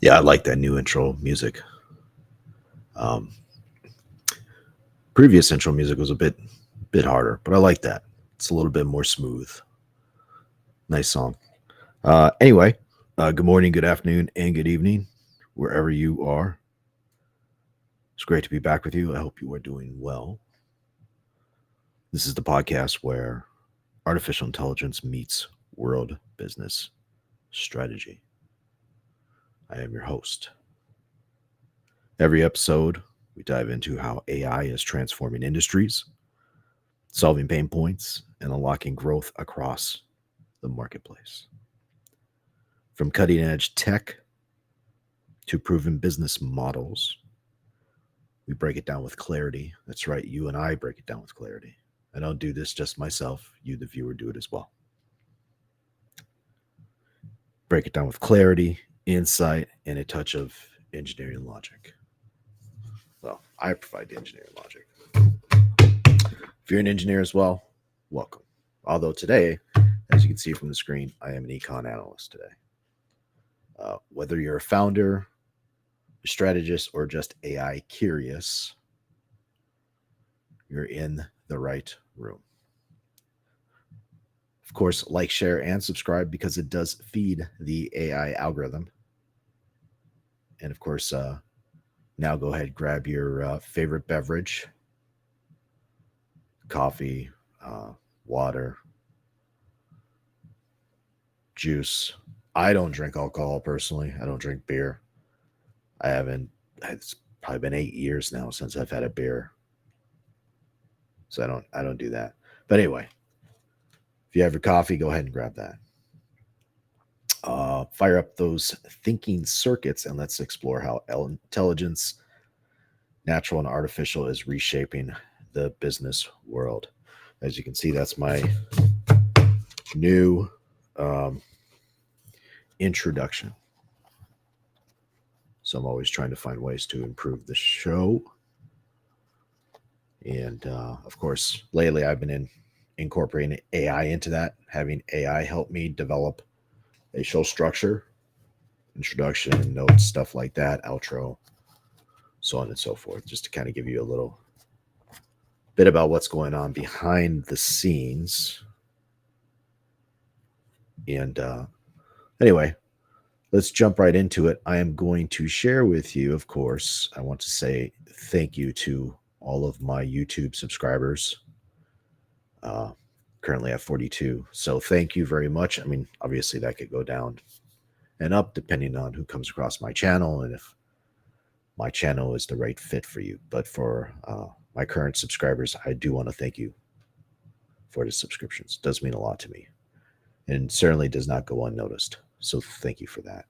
Yeah, I like that new intro music. Um, Previous intro music was a bit harder, but I like that. It's a little bit more smooth. Nice song. Anyway, good morning, good afternoon, and good evening, wherever you are. It's great to be back with you. I hope you are doing well. This is the podcast where artificial intelligence meets world business strategy. I am your host. Every episode, we dive into how AI is transforming industries, solving pain points, and unlocking growth across the marketplace. From cutting edge tech to proven business models, we break it down with clarity. That's right, you and I break it down with clarity. I don't do this just myself, you, the viewer, do it as well. Break it down with clarity, insight, and a touch of engineering logic. Well, I provide the engineering logic. If you're an engineer as well, welcome. Although today, as you can see from the screen, I am an econ analyst today. Whether you're a founder, a strategist, or just AI curious, you're in the right room. Of course, like, share, and subscribe because it does feed the AI algorithm. And of course, now go ahead, grab your favorite beverage, coffee, water, juice. I don't drink alcohol personally. I don't drink beer. I haven't. It's probably been 8 years now since I've had a beer, so I don't do that. But anyway, if you have your coffee, go ahead and grab that. Fire up those thinking circuits and let's explore how intelligence, natural and artificial, is reshaping the business world. As you can see, that's my new introduction. So I'm always trying to find ways to improve the show. And of course, lately I've been incorporating AI into that, having AI help me develop a show structure, introduction, notes, stuff like that, outro, so on and so forth, just to kind of give you a little bit about what's going on behind the scenes. And anyway, let's jump right into it. I am going to share with you, of course, I want to say thank you to all of my YouTube subscribers. Currently at 42. So thank you very much. I mean, obviously that could go down and up depending on who comes across my channel and if my channel is the right fit for you. But for my current subscribers, I do want to thank you for the subscriptions. It does mean a lot to me and certainly does not go unnoticed. So thank you for that.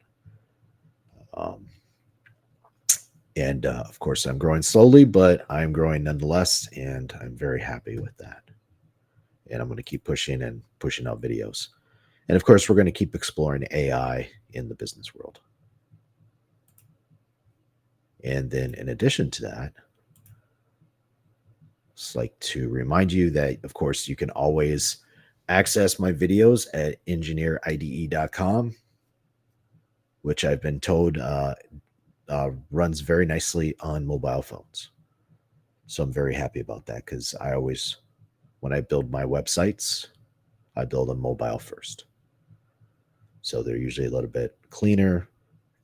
And of course, I'm growing slowly, but I'm growing nonetheless, and I'm very happy with that. And I'm going to keep pushing and pushing out videos. And of course, we're going to keep exploring AI in the business world. And then in addition to that, just like to remind you that, of course, you can always access my videos at engineeride.com, which I've been told runs very nicely on mobile phones. So I'm very happy about that because I always, when I build my websites, I build them mobile first. So they're usually a little bit cleaner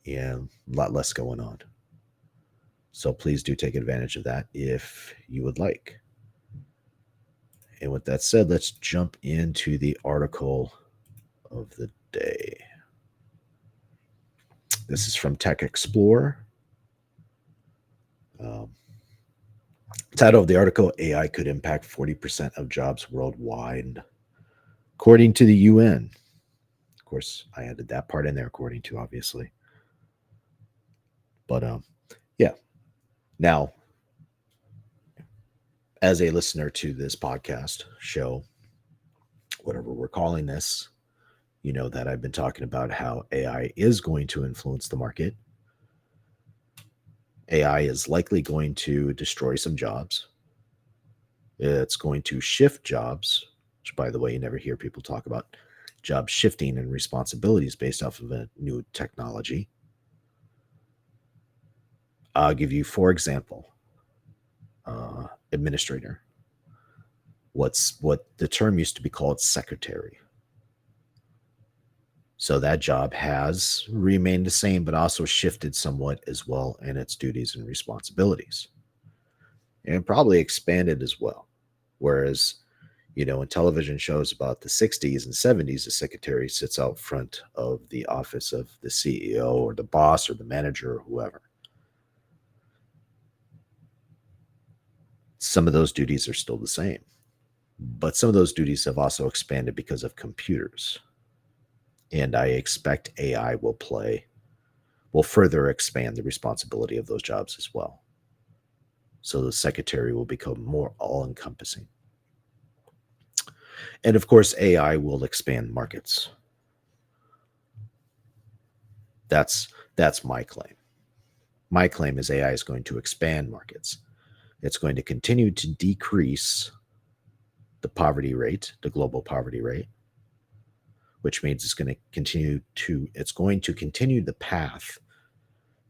and a lot less going on. So please do take advantage of that if you would like. And with that said, let's jump into the article of the day. This is from Tech Explorer. Title of the article: AI could impact 40% of jobs worldwide, according to the UN. Of course, I added that part in there, according to, obviously. But yeah. Now, as a listener to this podcast show, whatever we're calling this, you know that I've been talking about how AI is going to influence the market. AI is likely going to destroy some jobs. It's going to shift jobs, which, by the way, you never hear people talk about job shifting and responsibilities based off of a new technology. I'll give you, for example, administrator. What the term used to be called secretary. So that job has remained the same, but also shifted somewhat as well in its duties and responsibilities, and probably expanded as well. Whereas, in television shows about the 60s and 70s, the secretary sits out front of the office of the CEO or the boss or the manager or whoever. Some of those duties are still the same, but some of those duties have also expanded because of computers. And I expect AI will further expand the responsibility of those jobs as well. So the secretary will become more all encompassing. And of course, AI will expand markets. That's my claim. My claim is AI is going to expand markets. It's going to continue to decrease the poverty rate, the global poverty rate, which means it's going to continue the path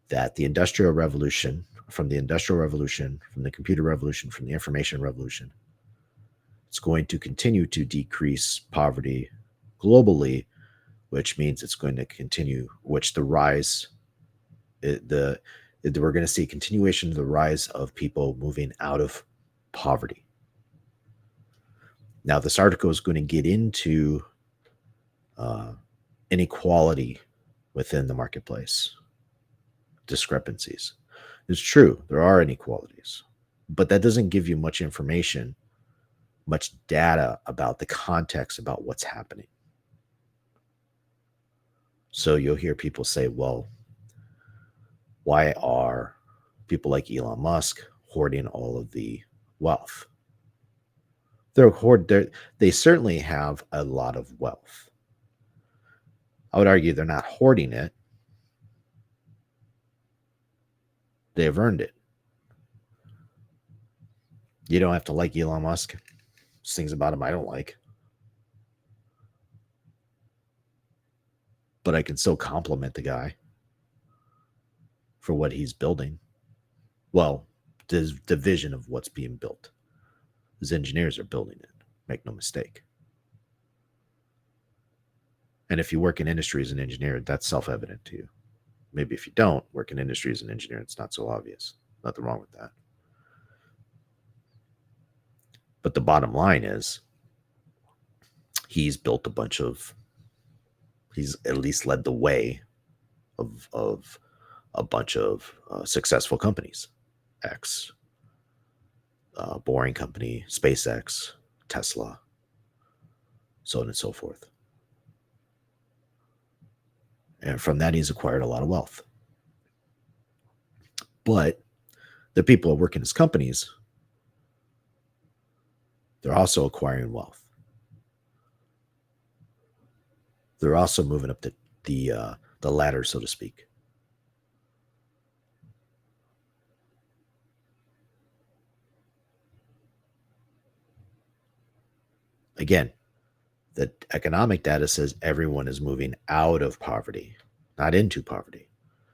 that the industrial revolution, from the computer revolution, from the information revolution, it's going to continue to decrease poverty globally, which means it's going to continue, which the rise, we're going to see a continuation of the rise of people moving out of poverty. Now, this article is going to get into inequality within the marketplace, discrepancies. It's true, there are inequalities, but that doesn't give you much information, much data about the context about what's happening. So you'll hear people say, well, why are people like Elon Musk hoarding all of the wealth? They certainly have a lot of wealth. I would argue they're not hoarding it. They've earned it. You don't have to like Elon Musk. There's things about him I don't like. But I can still compliment the guy for what he's building. Well, the vision of what's being built. His engineers are building it. Make no mistake. And if you work in industry as an engineer, that's self-evident to you. Maybe if you don't work in industry as an engineer, it's not so obvious. Nothing wrong with that. But the bottom line is he's built he's at least led the way of a bunch of successful companies. Boring Company, SpaceX, Tesla, so on and so forth. And from that, he's acquired a lot of wealth. But the people who work in his companies, they're also acquiring wealth. They're also moving up the ladder, so to speak. Again, the economic data says everyone is moving out of poverty, not into poverty.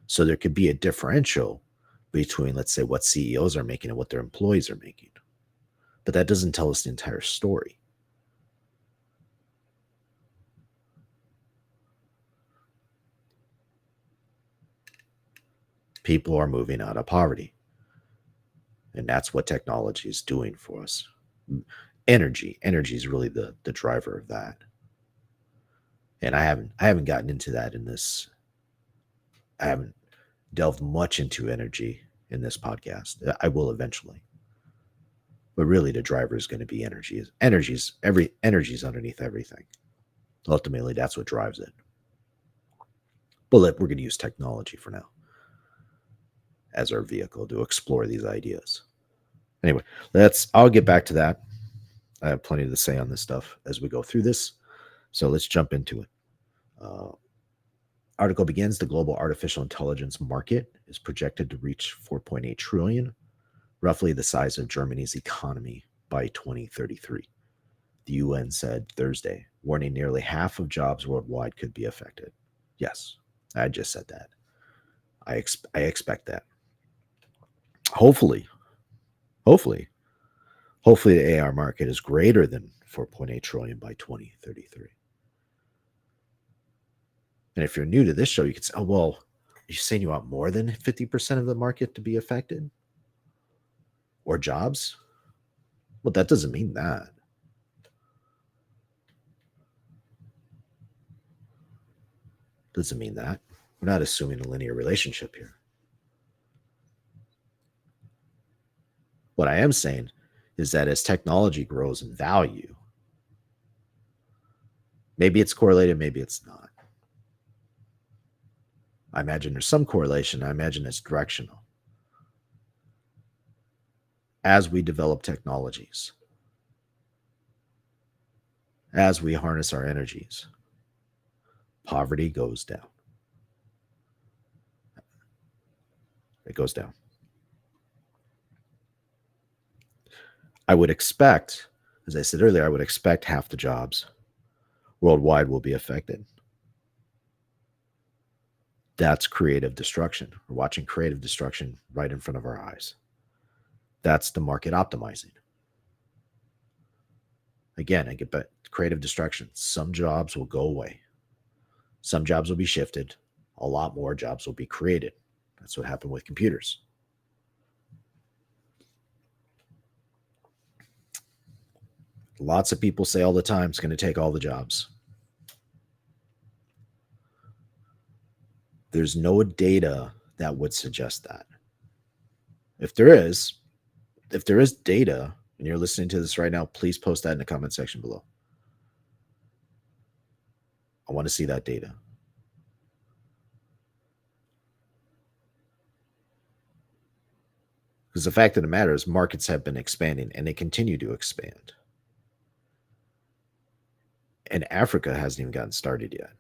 So there could be a differential between, let's say, what CEOs are making and what their employees are making. But that doesn't tell us the entire story. People are moving out of poverty. And that's what technology is doing for us. Energy is really the driver of that. And I haven't gotten into that in this. I haven't delved much into energy in this podcast. I will eventually. But really the driver is going to be energy. Energy's underneath everything. Ultimately, that's what drives it. But we're going to use technology for now as our vehicle to explore these ideas. Anyway, I'll get back to that. I have plenty to say on this stuff as we go through this. So let's jump into it. Article begins, the global artificial intelligence market is projected to reach 4.8 trillion, roughly the size of Germany's economy by 2033. The UN said Thursday, warning nearly half of jobs worldwide could be affected. Yes, I just said that. I expect that. Hopefully, hopefully, hopefully the AR market is greater than 4.8 trillion by 2033. And if you're new to this show, you could say, oh, well, are you saying you want more than 50% of the market to be affected or jobs? Well, that doesn't mean that. Doesn't mean that. We're not assuming a linear relationship here. What I am saying is that as technology grows in value, maybe it's correlated, maybe it's not. I imagine there's some correlation. I imagine it's directional. As we develop technologies, as we harness our energies, poverty goes down. It goes down. I would expect, as I said earlier, I would expect half the jobs worldwide will be affected. That's creative destruction. We're watching creative destruction right in front of our eyes. That's the market optimizing. Again, I get back creative destruction. Some jobs will go away. Some jobs will be shifted. A lot more jobs will be created. That's what happened with computers. Lots of people say all the time it's going to take all the jobs. There's no data that would suggest that. If there is data and you're listening to this right now, please post that in the comment section below. I want to see that data. Because the fact of the matter is markets have been expanding and they continue to expand. And Africa hasn't even gotten started yet.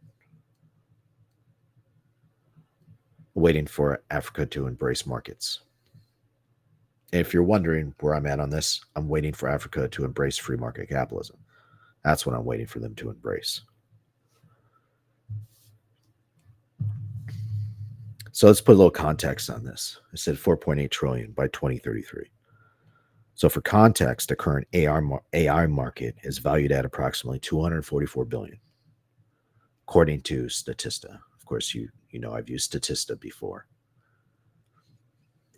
Waiting for Africa to embrace markets. And if you're wondering where I'm at on this, I'm waiting for Africa to embrace free market capitalism. That's what I'm waiting for them to embrace. So let's put a little context on this. I said 4.8 trillion by 2033. So for context, the current AI market is valued at approximately 244 billion, according to Statista. Of course, you know I've used Statista before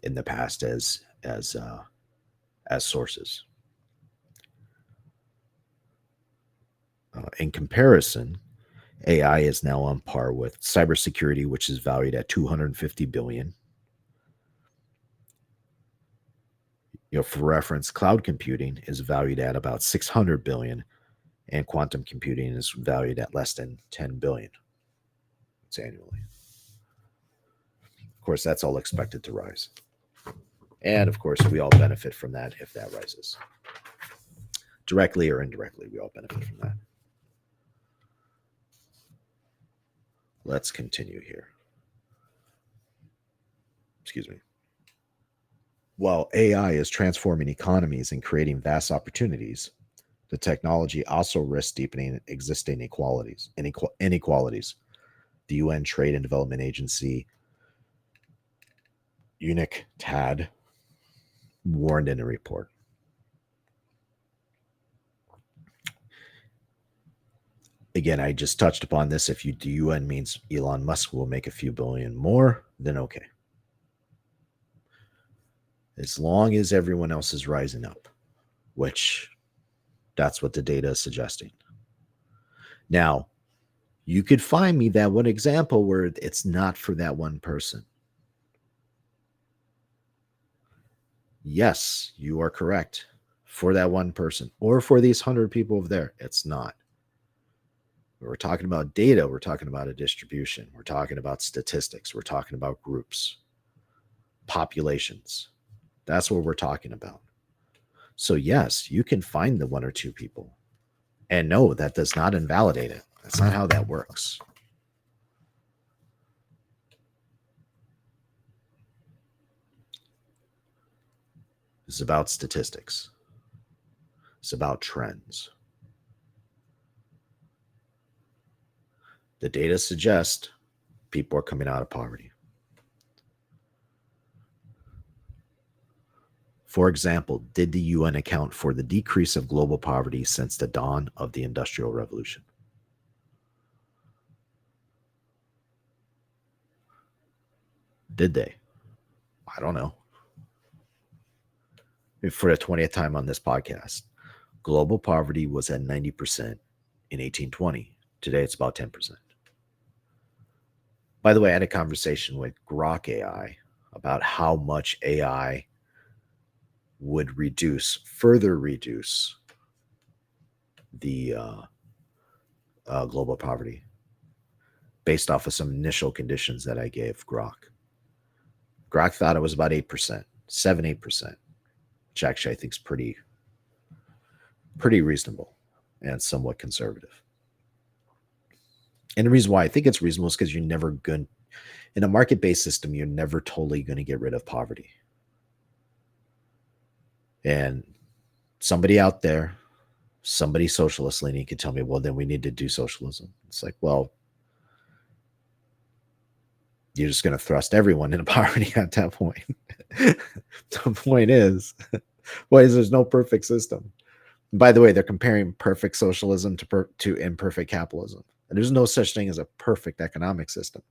in the past as sources. In comparison, AI is now on par with cybersecurity, which is valued at 250 billion. For reference, cloud computing is valued at about 600 billion, and quantum computing is valued at less than 10 billion. It's annually. Of course, that's all expected to rise. And of course, we all benefit from that if that rises. Directly or indirectly, we all benefit from that. Let's continue here. Excuse me. While AI is transforming economies and creating vast opportunities, the technology also risks deepening existing inequalities. The UN Trade and Development Agency, UNCTAD, warned in a report. Again, I just touched upon this. If the UN means Elon Musk will make a few billion more, then okay. As long as everyone else is rising up, which that's what the data is suggesting. Now, you could find me that one example where it's not for that one person. Yes, you are correct. For that one person or for these 100 people over there, it's not. We're talking about data. We're talking about a distribution. We're talking about statistics. We're talking about groups, populations. That's what we're talking about. So yes, you can find the one or two people. And no, that does not invalidate it. That's not how that works. It's about statistics. It's about trends. The data suggests people are coming out of poverty. For example, did the UN account for the decrease of global poverty since the dawn of the Industrial Revolution? Did they? I don't know. For the 20th time on this podcast, global poverty was at 90% in 1820. Today it's about 10%. By the way, I had a conversation with Grok AI about how much AI would further reduce the global poverty based off of some initial conditions that I gave Grok. Grok thought it was about 8%, 8%, which actually I think is pretty reasonable and somewhat conservative. And the reason why I think it's reasonable is because you're never going, in a market-based system, you're never totally going to get rid of poverty. And somebody out there, somebody socialist leaning could tell me, well, then we need to do socialism. It's like, well, you're just going to thrust everyone into poverty at that point. The point is there's no perfect system. And by the way, they're comparing perfect socialism to imperfect capitalism. And there's no such thing as a perfect economic system.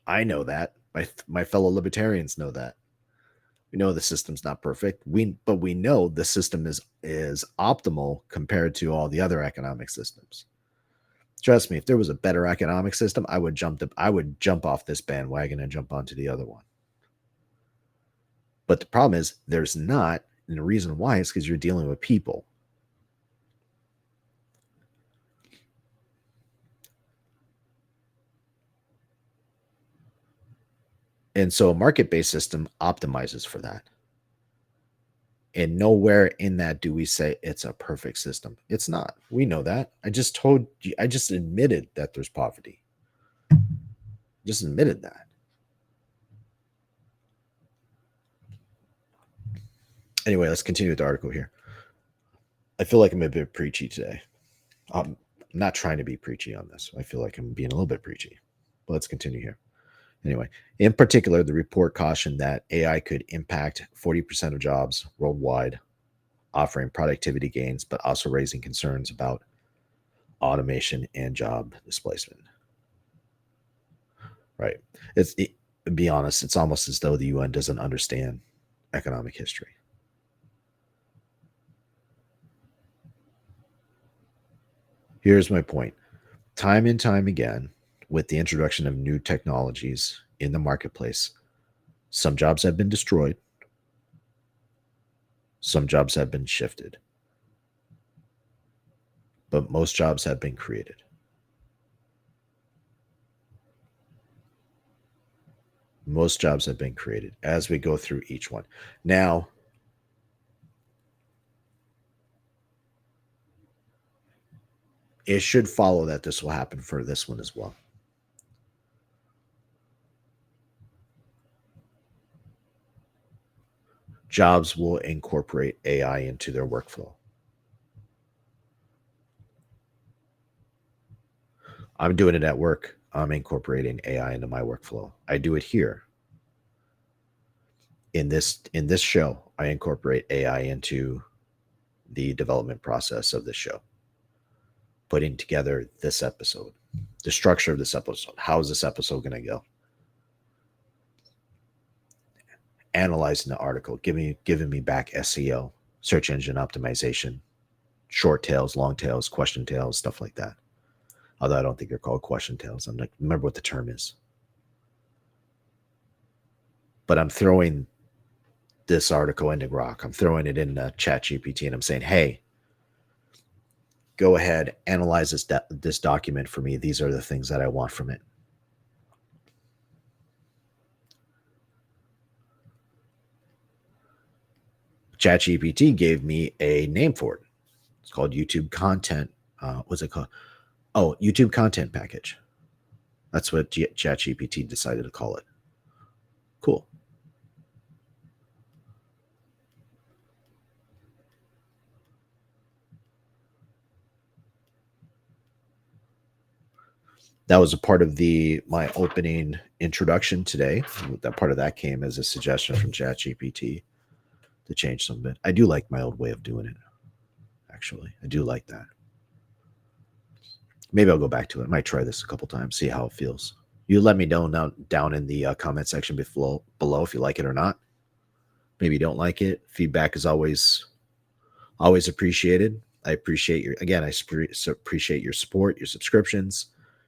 I know that. My fellow libertarians know that. We know the system's not perfect. But we know the system is optimal compared to all the other economic systems. Trust me, if there was a better economic system, I would jump off this bandwagon and jump onto the other one. But the problem is there's not, and the reason why is because you're dealing with people. And so a market-based system optimizes for that. And nowhere in that do we say it's a perfect system. It's not. We know that. I just admitted that there's poverty. Just admitted that. Anyway, let's continue with the article here. I feel like I'm a bit preachy today. I'm not trying to be preachy on this. I feel like I'm being a little bit preachy. But let's continue here. Anyway, in particular, the report cautioned that AI could impact 40% of jobs worldwide, offering productivity gains, but also raising concerns about automation and job displacement. Right. Be honest, it's almost as though the UN doesn't understand economic history. Here's my point. Time and time again, with the introduction of new technologies in the marketplace, some jobs have been destroyed, some jobs have been shifted, but most jobs have been created. Most jobs have been created as we go through each one. Now, it should follow that this will happen for this one as well. Jobs will incorporate AI into their workflow. I'm doing it at work. I'm incorporating AI into my workflow. I do it here. In this show, I incorporate AI into the development process of this show. Putting together this episode, the structure of this episode. How is this episode going to go? Analyzing the article, giving me back SEO, search engine optimization, short tails, long tails, question tails, stuff like that. Although I don't think they're called question tails. I'm like, remember what the term is. But I'm throwing this article into Grok. I'm throwing it in ChatGPT, and I'm saying, hey, go ahead, analyze this document for me. These are the things that I want from it. ChatGPT gave me a name for it. It's called YouTube content. What's it called? Oh, YouTube content package. That's what ChatGPT decided to call it. Cool. That was a part of my opening introduction today. That part of that came as a suggestion from ChatGPT to change some of it. I do like my old way of doing it. Actually, I do like that. Maybe I'll go back to it. I might try this a couple times, see how it feels. You let me know down in the comment section below if you like it or not. Maybe you don't like it. Feedback is always appreciated. I appreciate appreciate your support, your subscriptions,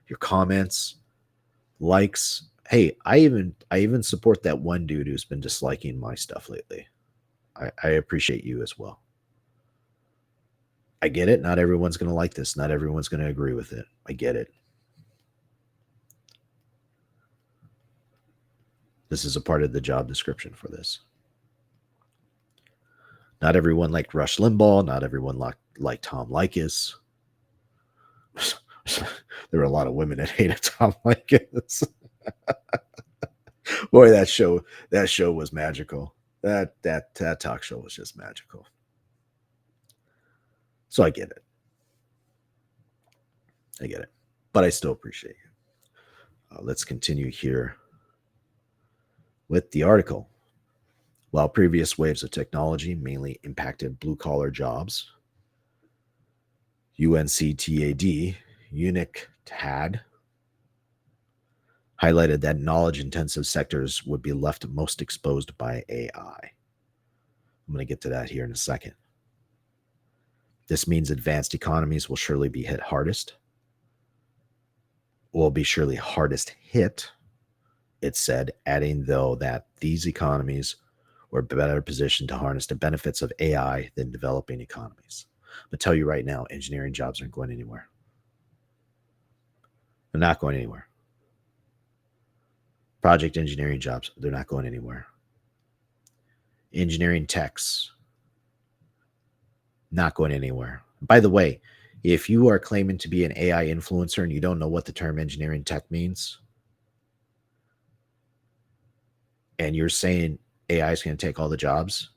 your comments, likes. Hey, I even support that one dude who's been disliking my stuff lately. I appreciate you as well. I get it. Not everyone's going to like this. Not everyone's going to agree with it. I get it. This is a part of the job description for this. Not everyone liked Rush Limbaugh. Not everyone liked Tom Likas. There were a lot of women that hated Tom Likas. Boy, that show was magical. That talk show was just magical. So I get it. I get it. But I still appreciate you. Let's continue here with the article. While previous waves of technology mainly impacted blue-collar jobs, UNCTAD, UNICTAD, highlighted that knowledge-intensive sectors would be left most exposed by AI. I'm going to get to that here in a second. This means advanced economies will surely be hit hardest. Will be surely hardest hit, it said, adding, though, that these economies were better positioned to harness the benefits of AI than developing economies. I'm going to tell you right now, engineering jobs aren't going anywhere. They're not going anywhere. Project engineering jobs, they're not going anywhere. Engineering techs, not going anywhere. By the way, if you are claiming to be an AI influencer and you don't know what the term engineering tech means, and you're saying AI is going to take all the jobs,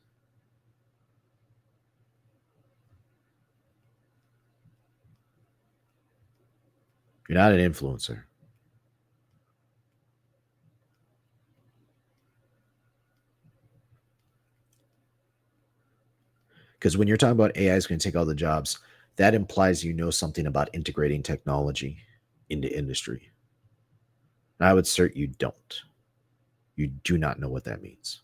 you're not an influencer. Because when you're talking about AI is going to take all the jobs, that implies you know something about integrating technology into industry. And I would assert you don't. You do not know what that means.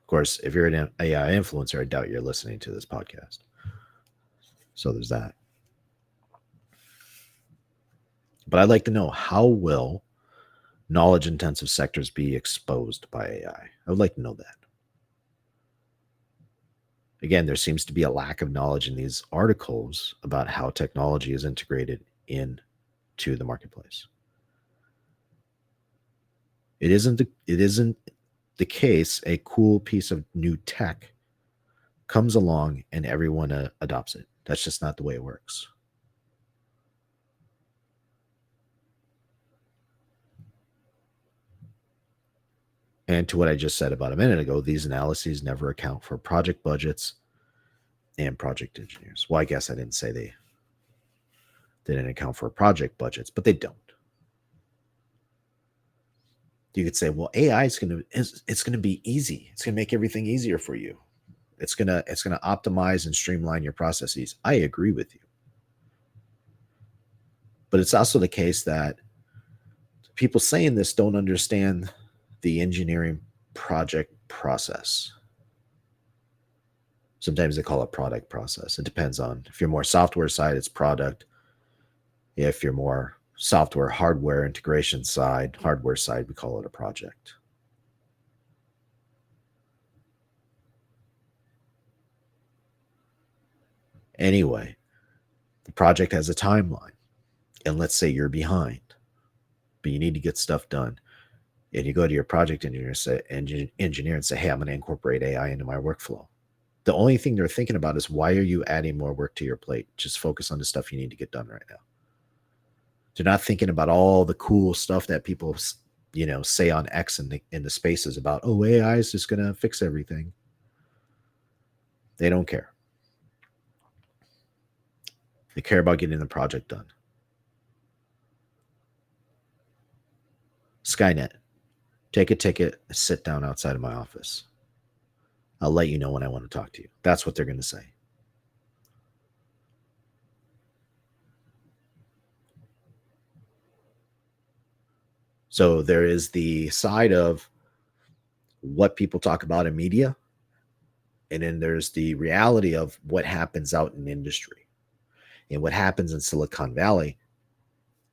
Of course, if you're an AI influencer, I doubt you're listening to this podcast. So there's that. But I'd like to know, how will knowledge-intensive sectors be exposed by AI? I would like to know that. Again, there seems to be a lack of knowledge in these articles about how technology is integrated into the marketplace. It isn't the case a cool piece of new tech comes along and everyone adopts it. That's just not the way it works. And to what I just said about a minute ago, these analyses never account for project budgets and project engineers. Well, I guess I didn't say they didn't account for project budgets, but they don't. You could say, well, AI is going to be easy. It's going to make everything easier for you. It's going to optimize and streamline your processes. I agree with you. But it's also the case that people saying this don't understand the engineering project process. Sometimes they call it product process. It depends on, if you're more software side, it's product. If you're more software, hardware integration side, hardware side, we call it a project. Anyway, the project has a timeline. And let's say you're behind, but you need to get stuff done. And you go to your project engineer and say, hey, I'm going to incorporate AI into my workflow. The only thing they're thinking about is, why are you adding more work to your plate? Just focus on the stuff you need to get done right now. They're not thinking about all the cool stuff that people, say on X in the spaces about, oh, AI is just going to fix everything. They don't care. They care about getting the project done. Skynet, take a ticket, sit down outside of my office. I'll let you know when I want to talk to you. That's what they're going to say. So there is the side of what people talk about in media, and then there's the reality of what happens out in industry. And what happens in Silicon Valley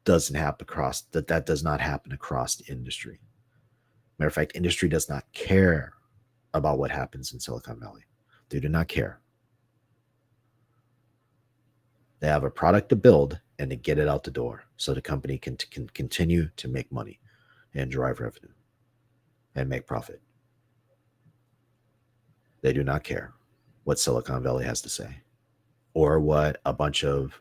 doesn't happen across that does not happen across the industry. Matter of fact, industry does not care about what happens in Silicon Valley. They do not care. They have a product to build and to get it out the door so the company can continue to make money and drive revenue and make profit. They do not care what Silicon Valley has to say or what a bunch of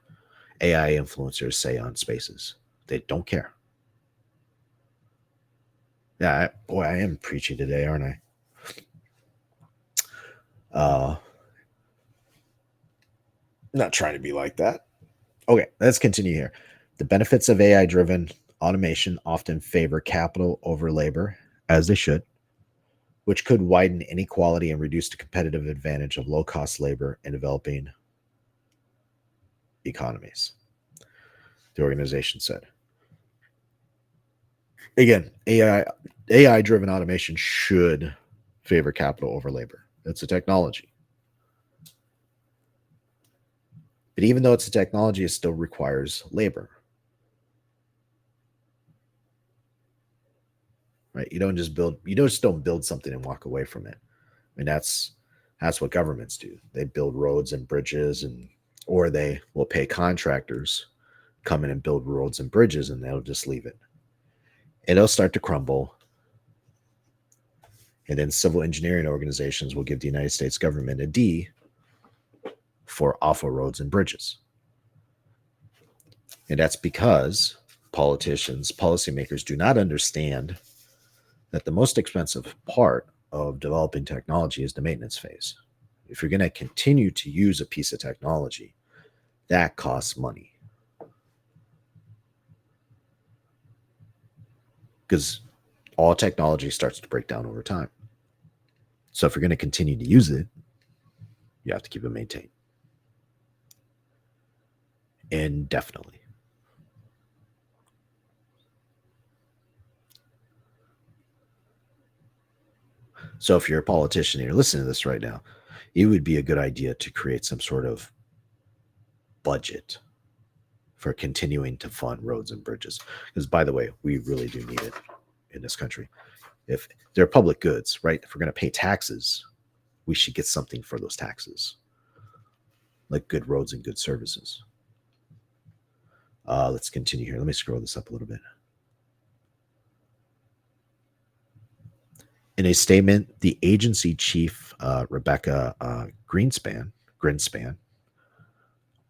AI influencers say on Spaces. They don't care. Yeah, boy, I am preachy today, aren't I? Not trying to be like that. Okay, let's continue here. The benefits of AI driven automation often favor capital over labor, as they should, which could widen inequality and reduce the competitive advantage of low cost labor in developing economies, the organization said. Again, AI driven automation should favor capital over labor. It's a technology. But even though it's a technology, it still requires labor. Right? You just don't build something and walk away from it. I mean, that's what governments do. They build roads and bridges, or they will pay contractors come in and build roads and bridges, and they'll just leave it. It'll start to crumble. And then civil engineering organizations will give the United States government a D for awful roads and bridges. And that's because policymakers do not understand that the most expensive part of developing technology is the maintenance phase. If you're going to continue to use a piece of technology, that costs money. Because all technology starts to break down over time. So if you're going to continue to use it, you have to keep it maintained indefinitely. So if you're a politician and you're listening to this right now, it would be a good idea to create some sort of budget for continuing to fund roads and bridges. Because, by the way, we really do need it in this country. If they're public goods, right? If we're going to pay taxes, we should get something for those taxes, like good roads and good services. Let's continue here. Let me scroll this up a little bit. In a statement, the agency chief, Rebecca Greenspan,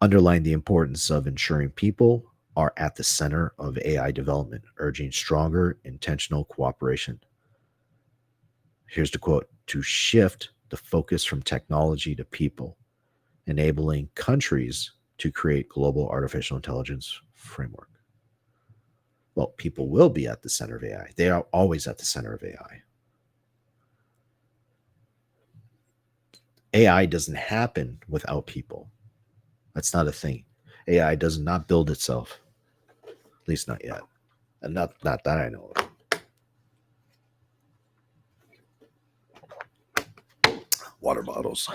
underlined the importance of ensuring people are at the center of AI development, urging stronger intentional cooperation. Here's the quote: to shift the focus from technology to people, enabling countries to create global artificial intelligence framework. Well, people will be at the center of AI. They are always at the center of AI. AI doesn't happen without people. That's not a thing. AI does not build itself, at least not yet, and not that I know of. Water bottles.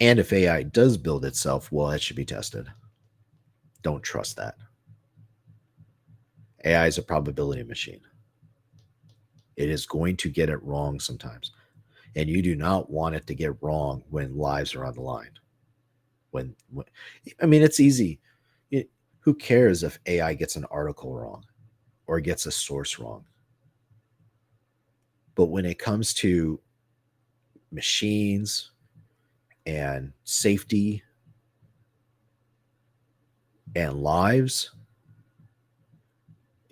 And if AI does build itself, well, it should be tested. Don't trust that. AI is a probability machine. It is going to get it wrong sometimes. And you do not want it to get wrong when lives are on the line. When I mean, it's easy. Who cares if AI gets an article wrong or gets a source wrong? But when it comes to machines and safety and lives,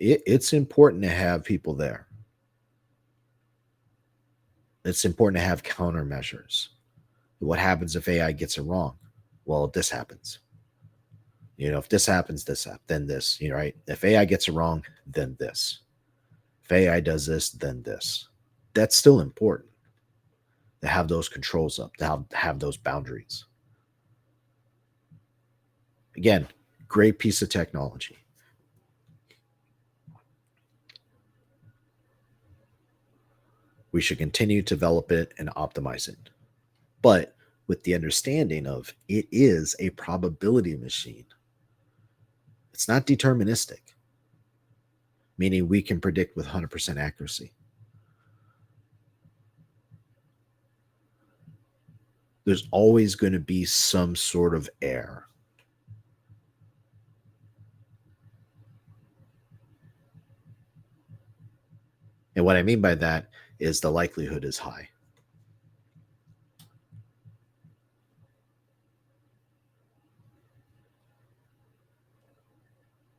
it's important to have people there. It's important to have countermeasures. What happens if AI gets it wrong? Well, this happens. If this happens, then this. Right? If AI gets it wrong, then this. If AI does this, then this. That's still important to have those controls up, to have those boundaries. Again, great piece of technology. We should continue to develop it and optimize it, but with the understanding of it is a probability machine. It's not deterministic, meaning we can predict with 100% accuracy. There's always going to be some sort of error. And what I mean by that is the likelihood is high.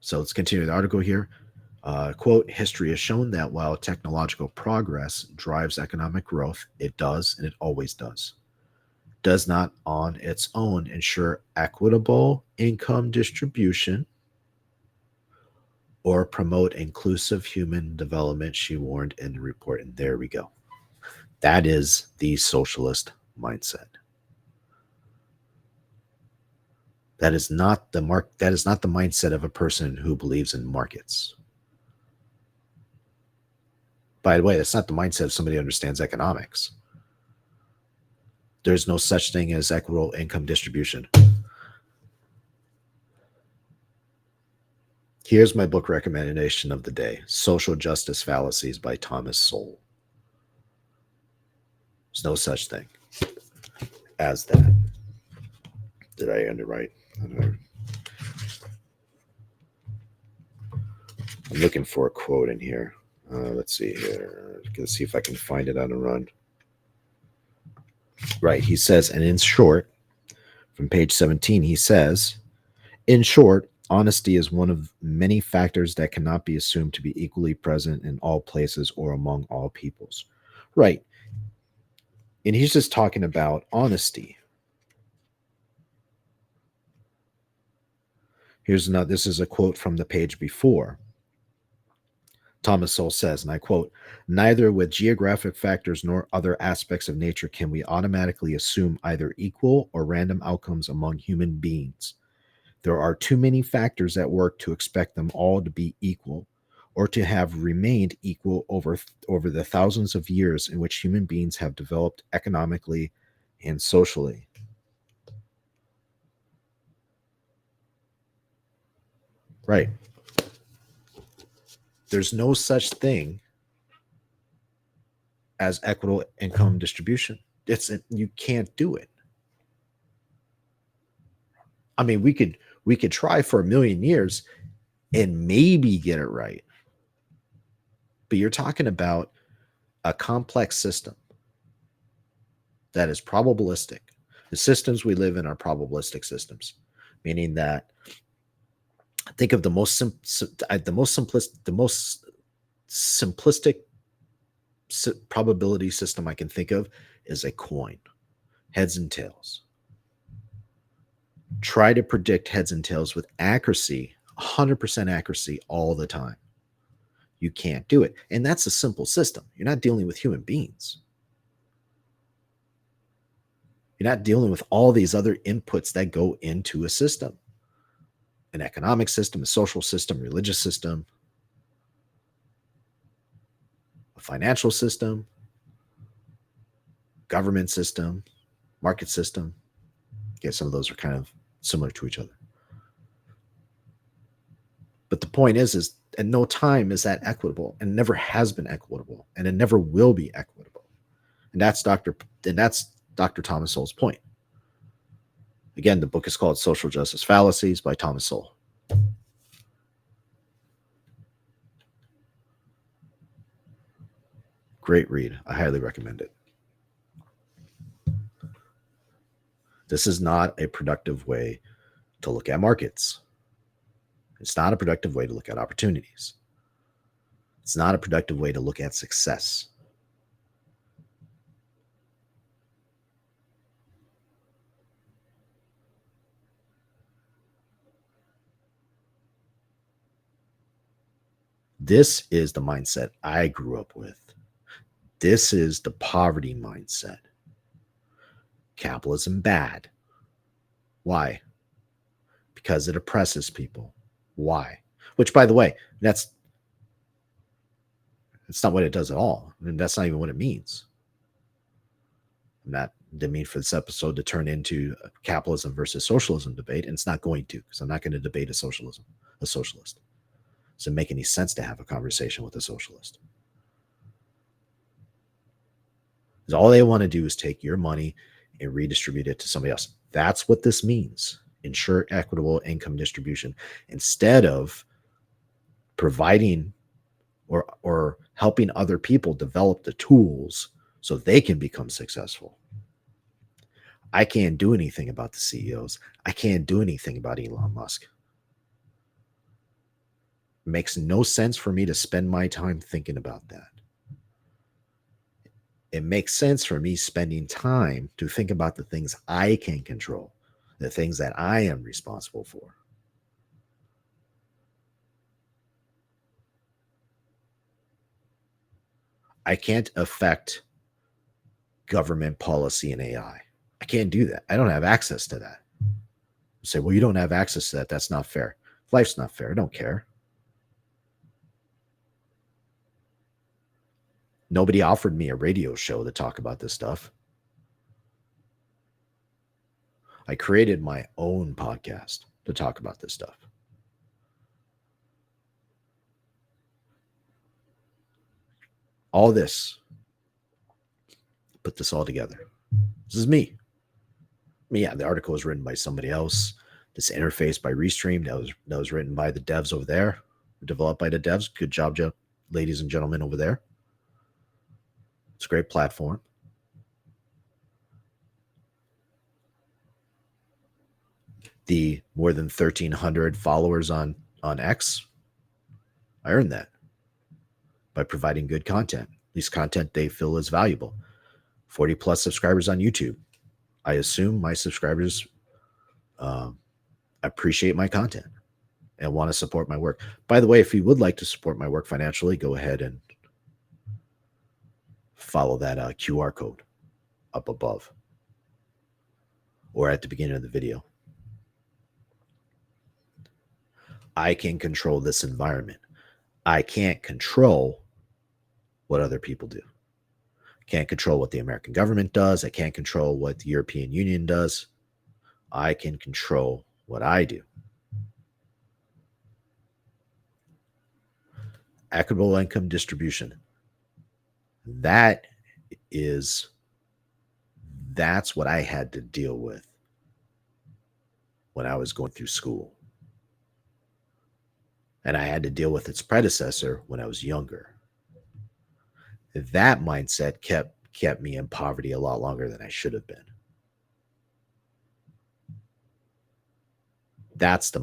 So let's continue the article here. Quote, history has shown that while technological progress drives economic growth, it does, and it always does not on its own ensure equitable income distribution or promote inclusive human development, she warned in the report. And there we go. That is the socialist mindset. That is not the mindset of a person who believes in markets. By the way, that's not the mindset of somebody who understands economics. There's no such thing as equitable income distribution. Here's my book recommendation of the day, Social Justice Fallacies by Thomas Sowell. There's no such thing as that. Did I underwrite? I'm looking for a quote in here. Let's see here. Let's see if I can find it on a run. Right. He says, and in short, from page 17, he says, in short, honesty is one of many factors that cannot be assumed to be equally present in all places or among all peoples. Right. And he's just talking about honesty. This is a quote from the page before. Thomas Sowell says, and I quote, neither with geographic factors nor other aspects of nature can we automatically assume either equal or random outcomes among human beings. There are too many factors at work to expect them all to be equal or to have remained equal over the thousands of years in which human beings have developed economically and socially. Right. There's no such thing as equitable income distribution. You can't do it. I mean, we could try for a million years and maybe get it right. But you're talking about a complex system that is probabilistic. The systems we live in are probabilistic systems, meaning that think of the most simplistic probability system I can think of is a coin, heads and tails. Try to predict heads and tails with accuracy, 100% accuracy all the time. You can't do it. And that's a simple system. You're not dealing with human beings. You're not dealing with all these other inputs that go into a system. An economic system, a social system, religious system, a financial system, government system, market system. Yeah, some of those are kind of similar to each other. But the point is at no time is that equitable, and never has been equitable, and it never will be equitable. And that's Dr. Thomas Sowell's point. Again, the book is called Social Justice Fallacies by Thomas Sowell. Great read. I highly recommend it. This is not a productive way to look at markets. It's not a productive way to look at opportunities. It's not a productive way to look at success. This is the mindset I grew up with. This is the poverty mindset. Capitalism bad. Why? Because it oppresses people. Why? Which, by the way, that's not what it does at all. I mean, that's not even what it means. Didn't mean for this episode to turn into a capitalism versus socialism debate, and it's not going to, because I'm not going to debate a socialist. It doesn't make any sense to have a conversation with a socialist. Because all they want to do is take your money and redistribute it to somebody else. That's what this means. Ensure equitable income distribution instead of providing or helping other people develop the tools so they can become successful. I can't do anything about the CEOs. I can't do anything about Elon Musk. It makes no sense for me to spend my time thinking about that. It makes sense for me spending time to think about the things I can control, the things that I am responsible for. I can't affect government policy and AI. I can't do that. I don't have access to that. You say, well, you don't have access to that. That's not fair. Life's not fair. I don't care. Nobody offered me a radio show to talk about this stuff. I created my own podcast to talk about this stuff. All this, put this all together. This is me. Yeah, the article was written by somebody else. This interface by Restream that was written by the devs over there, developed by the devs. Good job, ladies and gentlemen over there. It's a great platform. The more than 1,300 followers on X, I earned that by providing good content, at least content they feel is valuable. 40 plus subscribers on YouTube. I assume my subscribers appreciate my content and want to support my work. By the way, if you would like to support my work financially, go ahead and follow that QR code up above or at the beginning of the video. I can control this environment. I can't control what other people do. I can't control what the American government does. I can't control what the European Union does. I can control what I do. Equitable income distribution. That's what I had to deal with when I was going through school. And I had to deal with its predecessor when I was younger. That mindset kept me in poverty a lot longer than I should have been. That's the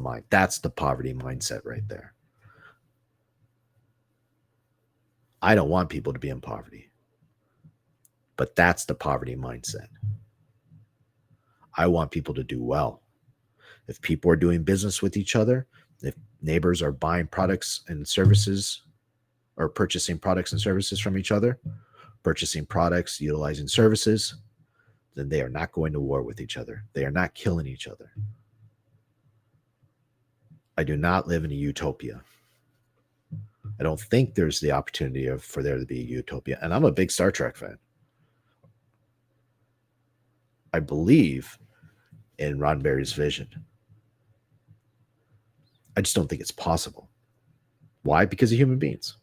poverty mindset right there. I don't want people to be in poverty, but that's the poverty mindset. I want people to do well. If people are doing business with each other, if neighbors are buying products and services or purchasing products and services from each other, purchasing products, utilizing services, then they are not going to war with each other. They are not killing each other. I do not live in a utopia. I don't think there's the opportunity for there to be a utopia. And I'm a big Star Trek fan. I believe in Roddenberry's vision. I just don't think it's possible. Why? Because of human beings.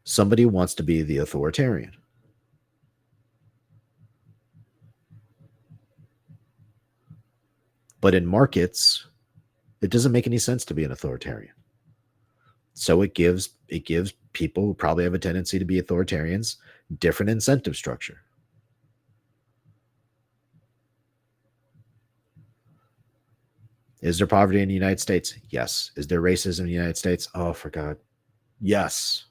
Somebody wants to be the authoritarian. But in markets, it doesn't make any sense to be an authoritarian. So it gives people who probably have a tendency to be authoritarians different incentive structure. Is there poverty in the United States? Yes. Is there racism in the United States? Oh, for God. Yes.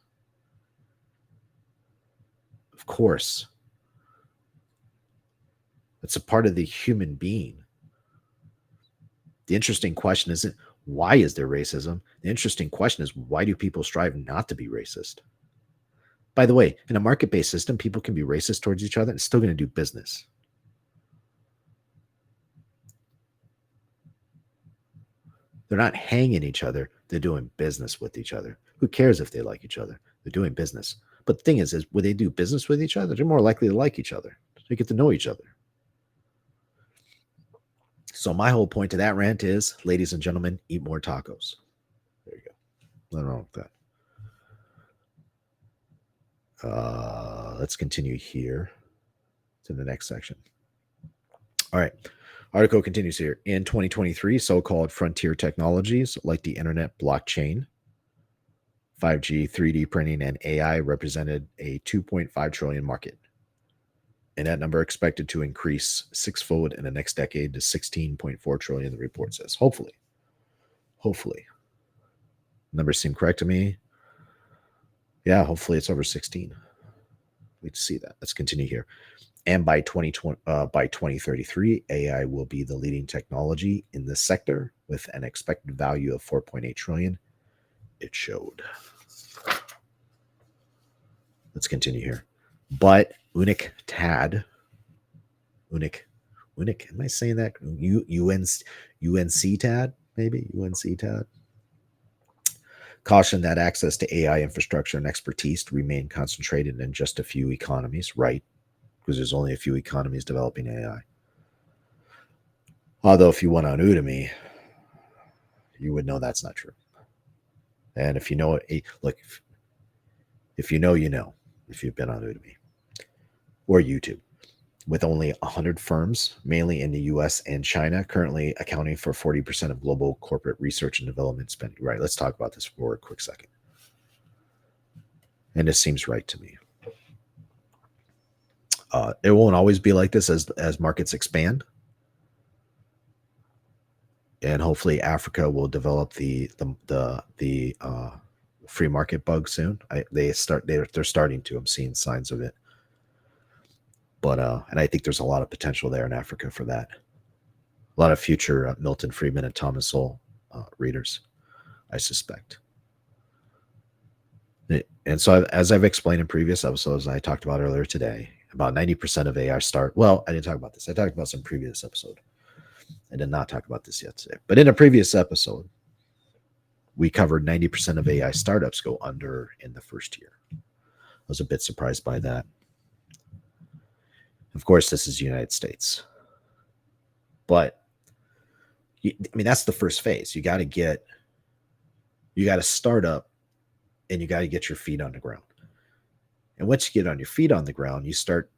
Of course. It's a part of the human being. The interesting question isn't why is there racism? The interesting question is why do people strive not to be racist? By the way, in a market-based system, people can be racist towards each other and still going to do business. They're not hanging each other. They're doing business with each other. Who cares if they like each other? They're doing business. But the thing is when they do business with each other, they're more likely to like each other. They get to know each other. So my whole point to that rant is, ladies and gentlemen, eat more tacos. There you go. Nothing wrong with that. Let's continue here to the next section. All right. Article continues here. In 2023, so-called frontier technologies like the internet, blockchain, 5G, 3D printing, and AI represented a 2.5 trillion market. And that number expected to increase sixfold in the next decade to 16.4 trillion, the report says. Hopefully. Numbers seem correct to me. Yeah, hopefully it's over 16. Wait to see that. Let's continue here. And by 2033, AI will be the leading technology in this sector with an expected value of 4.8 trillion. It showed. Let's continue here. But Unictad, am I saying that? UNCTAD, maybe? UNCTAD? Caution that access to AI infrastructure and expertise to remain concentrated in just a few economies, right? Because there's only a few economies developing AI. Although if you went on Udemy, you would know that's not true. And if you know it, look, if you know, you know, if you've been on Udemy or YouTube. With only 100 firms, mainly in the US and China, currently accounting for 40% of global corporate research and development spending. Right, let's talk about this for a quick second. And this seems right to me. It won't always be like this as markets expand. And hopefully Africa will develop the free market bug soon. They're starting to. I'm seeing signs of it. But and I think there's a lot of potential there in Africa for that. A lot of future Milton Friedman and Thomas Sowell readers, I suspect. And so, as I've explained in previous episodes, and I talked about earlier today, about 90% of AI start. Well, I didn't talk about this. I talked about some previous episode. I did not talk about this yet today. But in a previous episode, we covered 90% of AI startups go under in the first year. I was a bit surprised by that. Of course, this is the United States. But, I mean, that's the first phase. You got to start up and you got to get your feet on the ground. And once you get on your feet on the ground, you start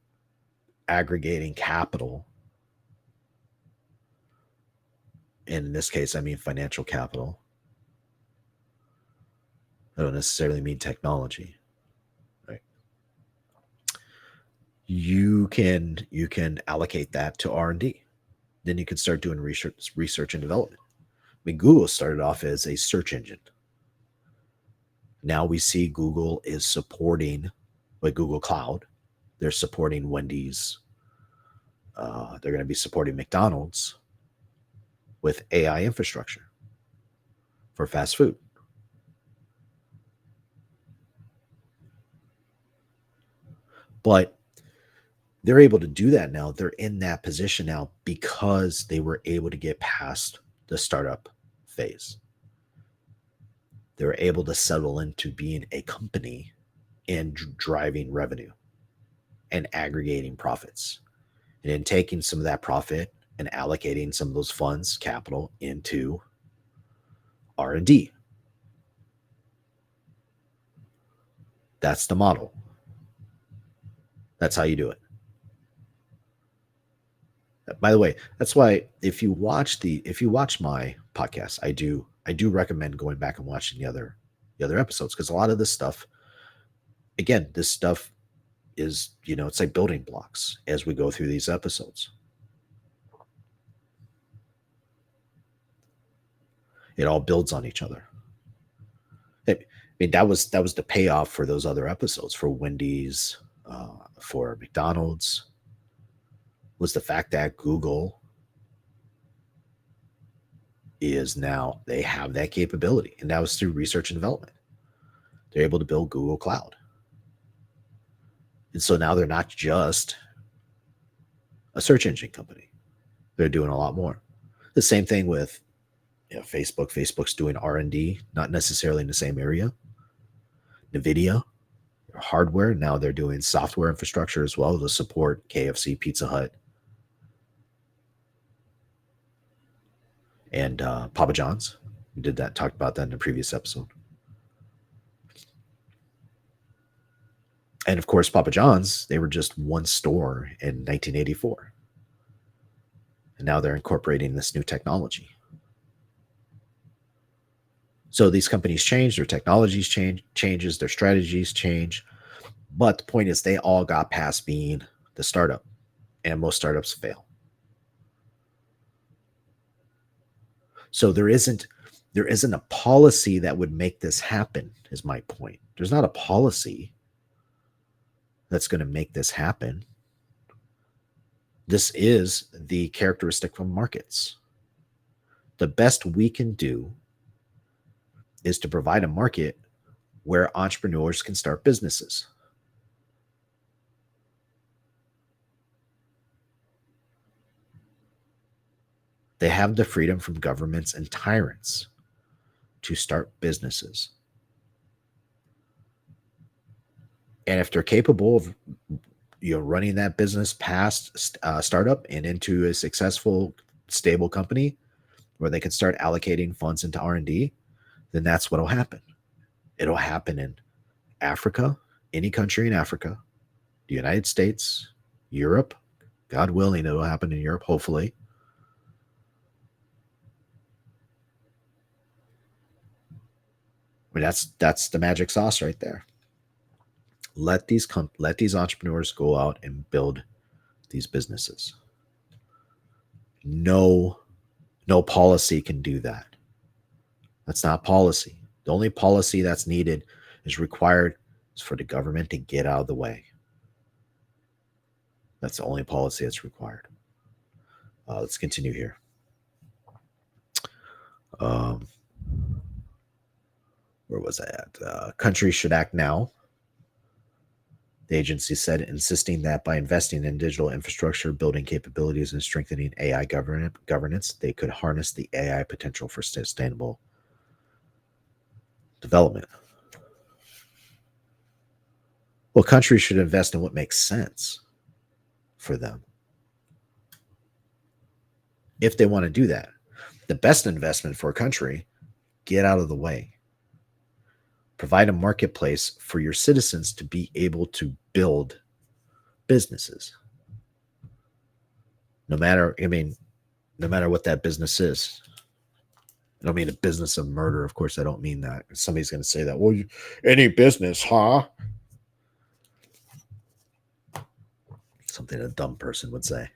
aggregating capital. And in this case, I mean financial capital. I don't necessarily mean technology. Right? You can allocate that to R&D. Then you can start doing research and development. I mean, Google started off as a search engine. Now we see Google is supporting, like Google Cloud, they're supporting Wendy's. They're going to be supporting McDonald's with AI infrastructure for fast food. But they're able to do that now. They're in that position now because they were able to get past the startup phase. They were able to settle into being a company and driving revenue and aggregating profits. And then taking some of that profit and allocating some of those funds, capital, into R&D. That's the model. That's how you do it. By the way, that's why if you watch my podcast, I do recommend going back and watching the other episodes, because a lot of this stuff, again, this stuff is, it's like building blocks as we go through these episodes. It all builds on each other. I mean, that was the payoff for those other episodes, for Wendy's, for McDonald's, was the fact that Google is now they have that capability, and that was through research and development. They're able to build Google Cloud. And so now they're not just a search engine company. They're doing a lot more. The same thing with Facebook. Facebook's doing R&D, not necessarily in the same area. NVIDIA, hardware. Now they're doing software infrastructure as well to support KFC, Pizza Hut, and Papa John's. We did that, talked about that in the previous episode. And of course, Papa John's, they were just one store in 1984. And now they're incorporating this new technology. So these companies change, their technologies changes, their strategies change. But the point is they all got past being the startup. And most startups fail. So there isn't a policy that would make this happen, is my point. There's not a policy that's going to make this happen. This is the characteristic of markets. The best we can do is to provide a market where entrepreneurs can start businesses. They have the freedom from governments and tyrants to start businesses. And if they're capable of running that business past startup and into a successful, stable company where they can start allocating funds into R&D, then that's what will happen. It'll happen in Africa, any country in Africa, the United States, Europe. God willing, it'll happen in Europe, hopefully. I mean, that's the magic sauce right there. Let these entrepreneurs go out and build these businesses. No policy can do that. That's not policy. The only policy that's needed is required is for the government to get out of the way. That's the only policy that's required. Let's continue here. Where was I at? Countries should act now. The agency said, insisting that by investing in digital infrastructure, building capabilities, and strengthening AI governance, they could harness the AI potential for sustainable development. Well, countries should invest in what makes sense for them. If they want to do that, the best investment for a country, get out of the way. Provide a marketplace for your citizens to be able to build businesses. No matter what that business is. I don't mean a business of murder. Of course, I don't mean that. Somebody's going to say that. Well, any business, huh? Something a dumb person would say.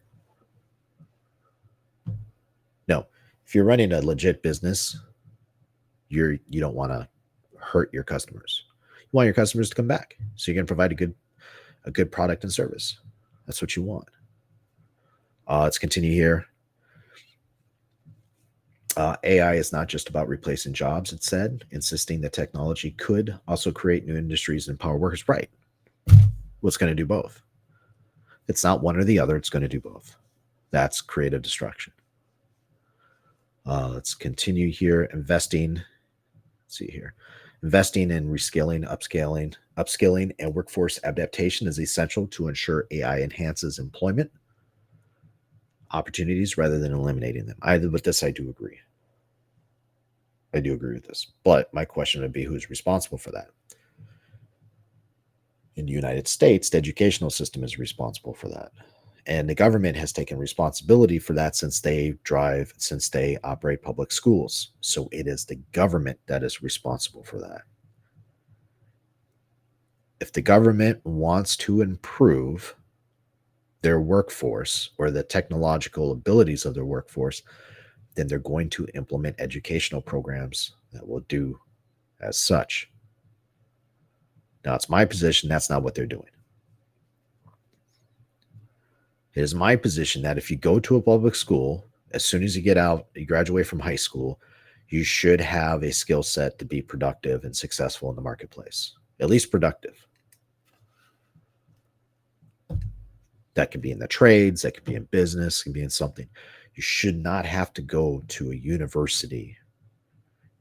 No, if you're running a legit business, you don't want to hurt your customers. You want your customers to come back, so you're going to provide a good product and service. That's what you want. Let's continue here. AI is not just about replacing jobs, it said, insisting that technology could also create new industries and empower workers. Right. Well, it's going to do both. It's not one or the other. It's going to do both. That's creative destruction. Let's continue here. Investing. Let's see here. Investing in reskilling, upskilling, and workforce adaptation is essential to ensure AI enhances employment opportunities rather than eliminating them. With this, I do agree. I do agree with this. But my question would be, who's responsible for that? In the United States, the educational system is responsible for that. And the government has taken responsibility for that since they operate public schools. So it is the government that is responsible for that. If the government wants to improve their workforce or the technological abilities of their workforce, then they're going to implement educational programs that will do as such. Now, it's my position that's not what they're doing. It is my position that if you go to a public school As soon as you get out, you graduate from high school, you should have a skill set to be productive and successful in the marketplace, at least productive. That could be in the trades, that could be in business, it can be in something. You should not have to go to a university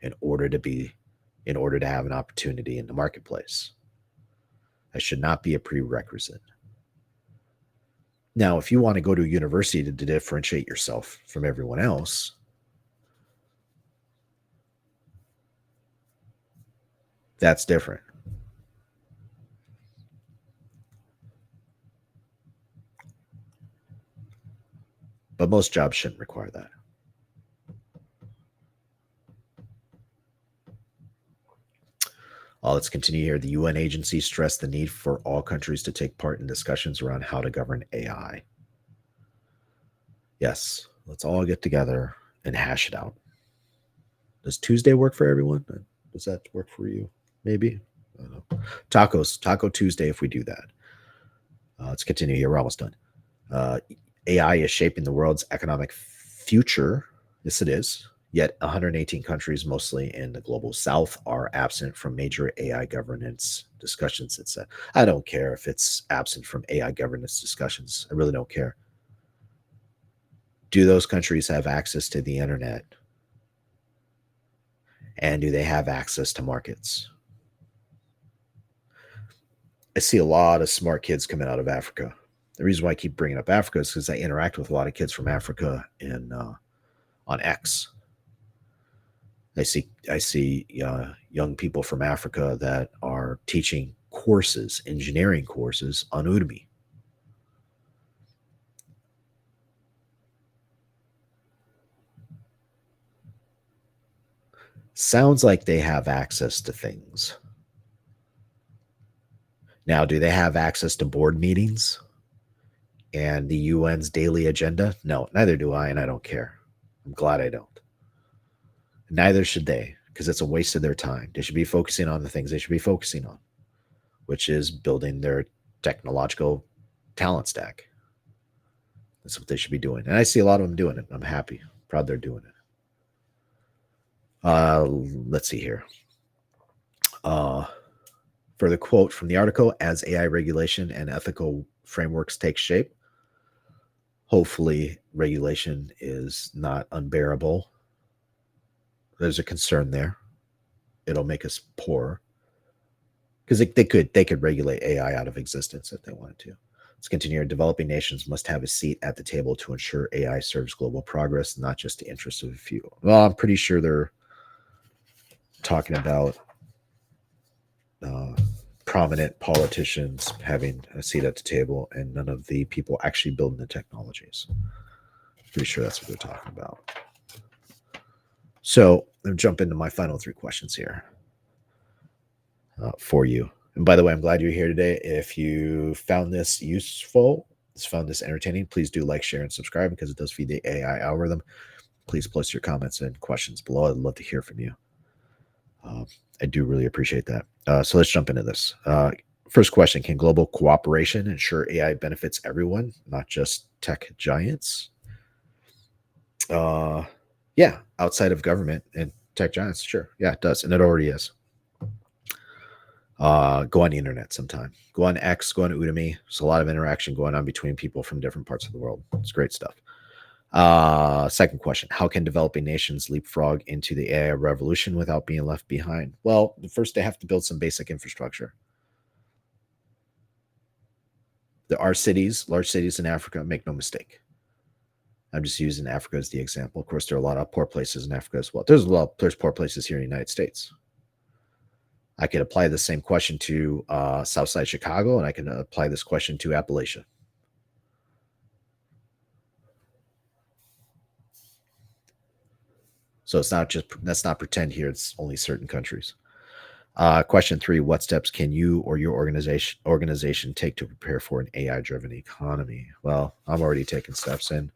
in order to have an opportunity in the marketplace. That should not be a prerequisite. Now, if you want to go to a university to differentiate yourself from everyone else, that's different. But most jobs shouldn't require that. Let's continue here. The UN agency stressed the need for all countries to take part in discussions around how to govern AI. Yes, let's all get together and hash it out. Does Tuesday work for everyone? Does that work for you? Maybe. I don't know. Taco Tuesday if we do that. Let's continue here. We're almost done. AI is shaping the world's economic future. Yes, it is. Yet 118 countries, mostly in the global south, are absent from major AI governance discussions. I don't care if it's absent from AI governance discussions. I really don't care. Do those countries have access to the internet? And do they have access to markets? I see a lot of smart kids coming out of Africa. The reason why I keep bringing up Africa is because I interact with a lot of kids from Africa on X. I see young people from Africa that are teaching courses, engineering courses on Udemy. Sounds like they have access to things. Now, do they have access to board meetings and the UN's daily agenda? No, neither do I, and I don't care. I'm glad I don't. Neither should they, because it's a waste of their time. They should be focusing on the things they should be focusing on, which is building their technological talent stack. That's what they should be doing. And I see a lot of them doing it. I'm happy, proud they're doing it. Let's see here. Further quote from the article: as AI regulation and ethical frameworks take shape, hopefully regulation is not unbearable. There's a concern there. It'll make us poor because they could regulate AI out of existence if they wanted to. Let's continue. Developing nations must have a seat at the table to ensure AI serves global progress, not just the interests of a few. Well, I'm pretty sure they're talking about prominent politicians having a seat at the table and none of the people actually building the technologies. Pretty sure that's what they're talking about. So I'll jump into my final three questions here for you. And by the way, I'm glad you're here today. If you found this useful, found this entertaining, please do like, share, and subscribe because it does feed the AI algorithm. Please post your comments and questions below. I'd love to hear from you. I do really appreciate that. So let's jump into this. First question: can global cooperation ensure AI benefits everyone, not just tech giants? Yeah, outside of government and tech giants, sure. Yeah, it does, and it already is. Go on the internet sometime. Go on X, go on Udemy. There's a lot of interaction going on between people from different parts of the world. It's great stuff. Second question: how can developing nations leapfrog into the AI revolution without being left behind? Well, first they have to build some basic infrastructure. There are cities, large cities in Africa, make no mistake. I'm just using Africa as the example. Of course, there are a lot of poor places in Africa as well. There's poor places here in the United States. I could apply the same question to Southside Chicago, and I can apply this question to Appalachia. So let's not pretend here it's only certain countries. Question 3: what steps can you or your organization take to prepare for an AI-driven economy? Well, I'm already taking steps, and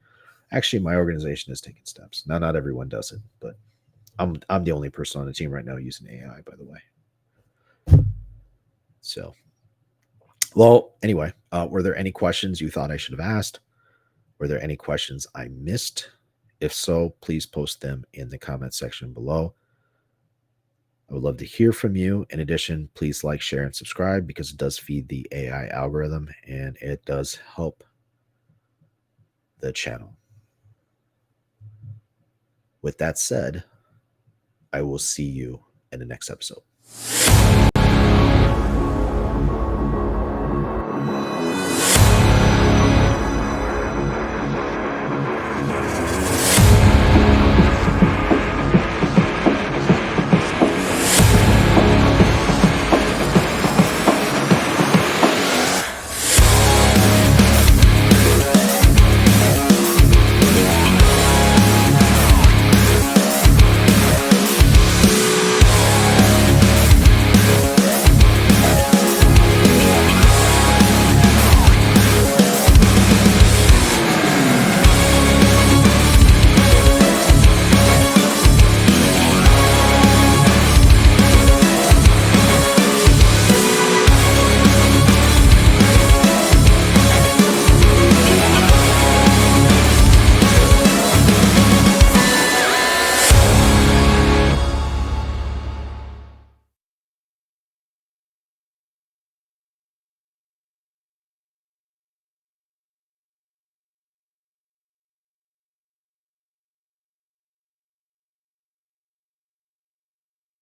actually, my organization is taking steps. Now, not everyone does it, but I'm the only person on the team right now using AI, by the way. So, well, anyway, were there any questions you thought I should have asked? Were there any questions I missed? If so, please post them in the comment section below. I would love to hear from you. In addition, please like, share, and subscribe because it does feed the AI algorithm and it does help the channel. With that said, I will see you in the next episode.